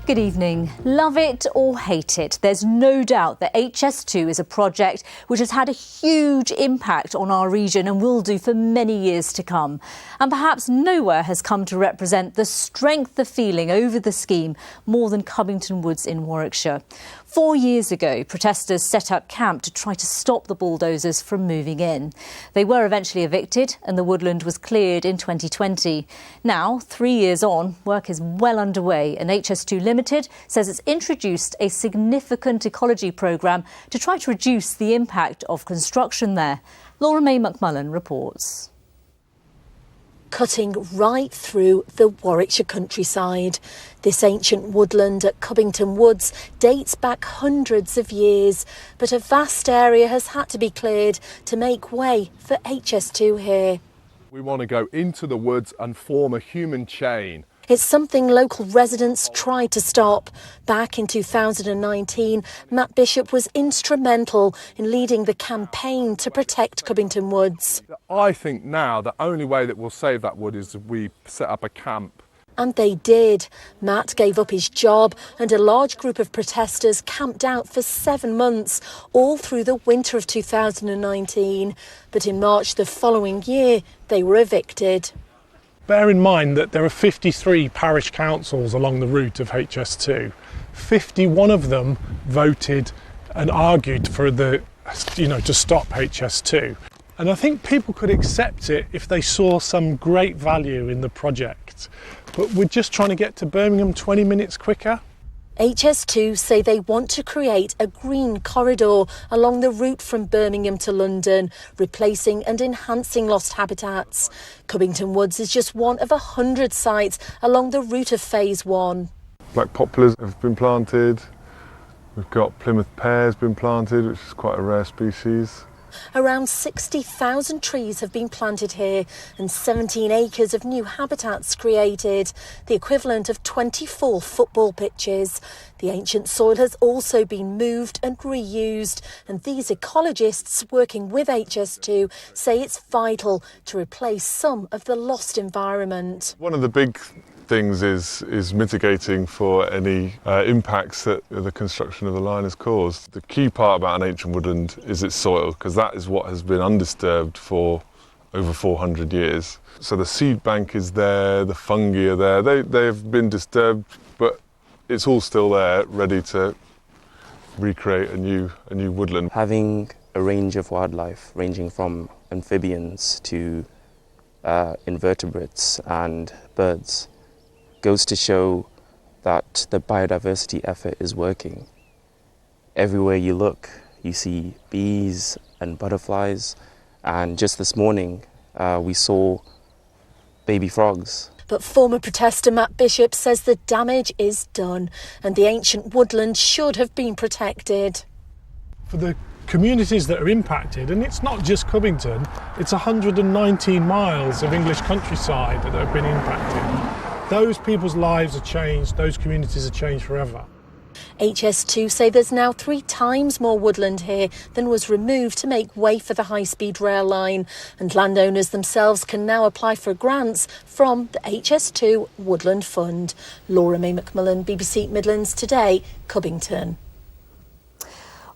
Good evening. Love it or hate it, there's no doubt that HS2 is a project which has had a huge impact on our region and will do for many years to come. And perhaps nowhere has come to represent the strength of feeling over the scheme more than Cubbington Woods in Warwickshire. 4 years ago, protesters set up camp to try to stop the bulldozers from moving in. They were eventually evicted and the woodland was cleared in 2020. Now, 3 years on, work is well underway and HS2 Limited says it's introduced a significant ecology programme to try to reduce the impact of construction there. Laura May McMullen reports. Cutting right through the Warwickshire countryside. This ancient woodland at Cubbington Woods dates back hundreds of years, but a vast area has had to be cleared to make way for HS2 here. We want to go into the woods and form a human chain. It's something local residents tried to stop. Back in 2019, Matt Bishop was instrumental in leading the campaign to protect Cubbington Woods. I think now the only way that we'll save that wood is if we set up a camp. And they did. Matt gave up his job and a large group of protesters camped out for 7 months, all through the winter of 2019. But in March the following year, they were evicted. Bear in mind that there are 53 parish councils along the route of HS2. 51 of them voted and argued for to stop HS2. And I think people could accept it if they saw some great value in the project. But we're just trying to get to Birmingham 20 minutes quicker. HS2 say they want to create a green corridor along the route from Birmingham to London, replacing and enhancing lost habitats. Cubbington Woods is just one of 100 sites along the route of Phase 1. Black poplars have been planted. We've got Plymouth pears been planted, which is quite a rare species. Around 60,000 trees have been planted here and 17 acres of new habitats created, the equivalent of 24 football pitches. The ancient soil has also been moved and reused, and these ecologists working with HS2 say it's vital to replace some of the lost environment. One of the big things is mitigating for any impacts that the construction of the line has caused. The key part about an ancient woodland is its soil, because that is what has been undisturbed for over 400 years. So the seed bank is there, the fungi are there, they've been disturbed, but it's all still there, ready to recreate a new woodland. Having a range of wildlife ranging from amphibians to invertebrates and birds goes to show that the biodiversity effort is working. Everywhere you look, you see bees and butterflies, and just this morning we saw baby frogs. But former protester Matt Bishop says the damage is done and the ancient woodland should have been protected. For the communities that are impacted, and it's not just Cubbington, it's 119 miles of English countryside that have been impacted. Those people's lives are changed, those communities are changed forever. HS2 say there's now 3 times more woodland here than was removed to make way for the high-speed rail line, and landowners themselves can now apply for grants from the HS2 Woodland Fund. Laura May McMullen, BBC Midlands Today, Cubbington.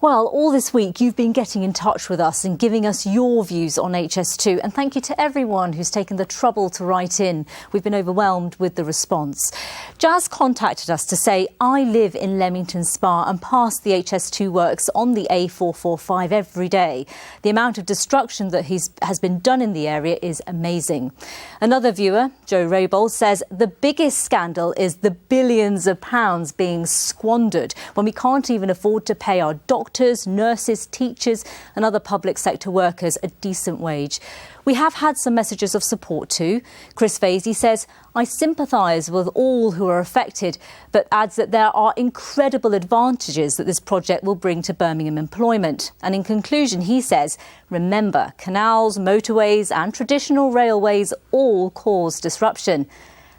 Well, all this week you've been getting in touch with us and giving us your views on HS2, and thank you to everyone who's taken the trouble to write in. We've been overwhelmed with the response. Jazz contacted us to say, I live in Leamington Spa and pass the HS2 works on the A445 every day. The amount of destruction that has been done in the area is amazing. Another viewer, Joe Raybold, says the biggest scandal is the billions of pounds being squandered when we can't even afford to pay our doctors, nurses, teachers and other public sector workers a decent wage. We have had some messages of support too. Chris Vasey says, I sympathise with all who are affected, but adds that there are incredible advantages that this project will bring to Birmingham employment. And in conclusion, he says, remember, canals, motorways and traditional railways all cause disruption.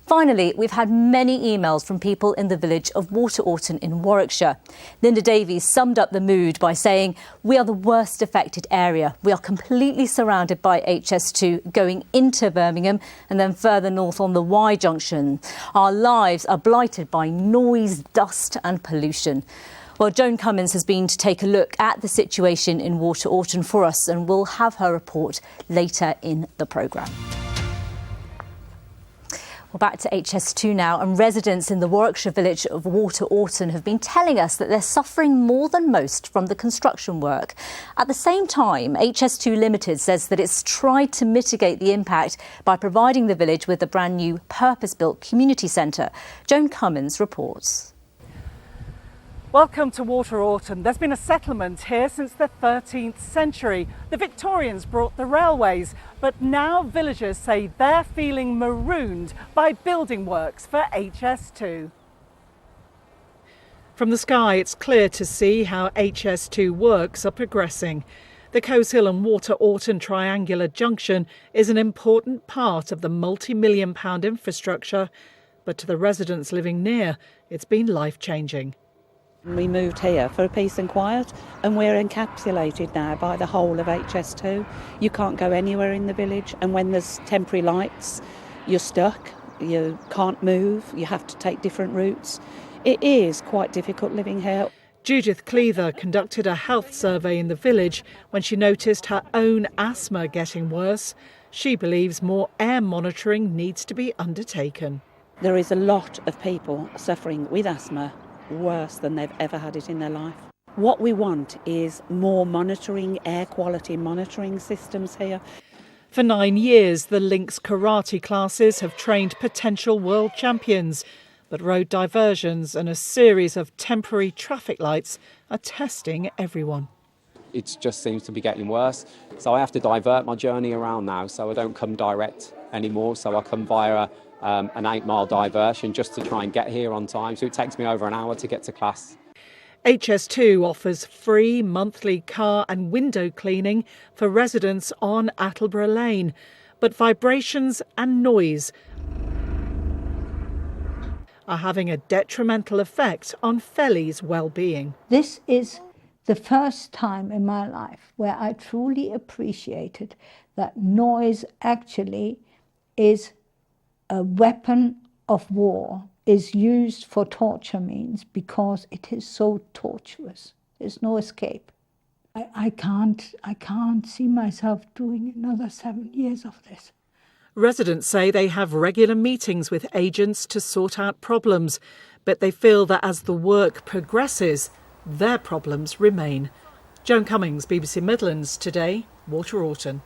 Finally, we've had many emails from people in the village of Orton in Warwickshire. Linda Davies summed up the mood by saying, "We are the worst affected area. We are completely surrounded by HS2 going into Birmingham and then further north on the Y junction. Our lives are blighted by noise, dust and pollution." Well, Joan Cummins has been to take a look at the situation in Orton for us, and we'll have her report later in the programme. Well, back to HS2 now, and residents in the Warwickshire village of Orton have been telling us that they're suffering more than most from the construction work. At the same time, HS2 Limited says that it's tried to mitigate the impact by providing the village with a brand new purpose-built community centre. Joan Cummins reports. Welcome to Orton. There's been a settlement here since the 13th century. The Victorians brought the railways, but now villagers say they're feeling marooned by building works for HS2. From the sky, it's clear to see how HS2 works are progressing. The Coes Hill and Orton triangular junction is an important part of the multi-million-pound infrastructure, but to the residents living near, it's been life-changing. We moved here for peace and quiet, and we're encapsulated now by the whole of HS2. You can't go anywhere in the village, and when there's temporary lights, you're stuck, you can't move, you have to take different routes. It is quite difficult living here. Judith Cleaver conducted a health survey in the village when she noticed her own asthma getting worse. She believes more air monitoring needs to be undertaken. There is a lot of people suffering with asthma worse than they've ever had it in their life. What we want is more monitoring, air quality monitoring systems here. For 9 years, the Lynx karate classes have trained potential world champions, but road diversions and a series of temporary traffic lights are testing everyone. It just seems to be getting worse, so I have to divert my journey around now, so I don't come direct anymore, so I come via an 8-mile diversion just to try and get here on time, so it takes me over an hour to get to class. HS2 offers free monthly car and window cleaning for residents on Attleborough Lane, but vibrations and noise are having a detrimental effect on Fellie's well-being. This is the first time in my life where I truly appreciated that noise actually is a weapon of war, is used for torture means, because it is so torturous. There's no escape. I can't see myself doing another 7 years of this. Residents say they have regular meetings with agents to sort out problems, but they feel that as the work progresses, their problems remain. Joan Cummins, BBC Midlands, Today, Orton.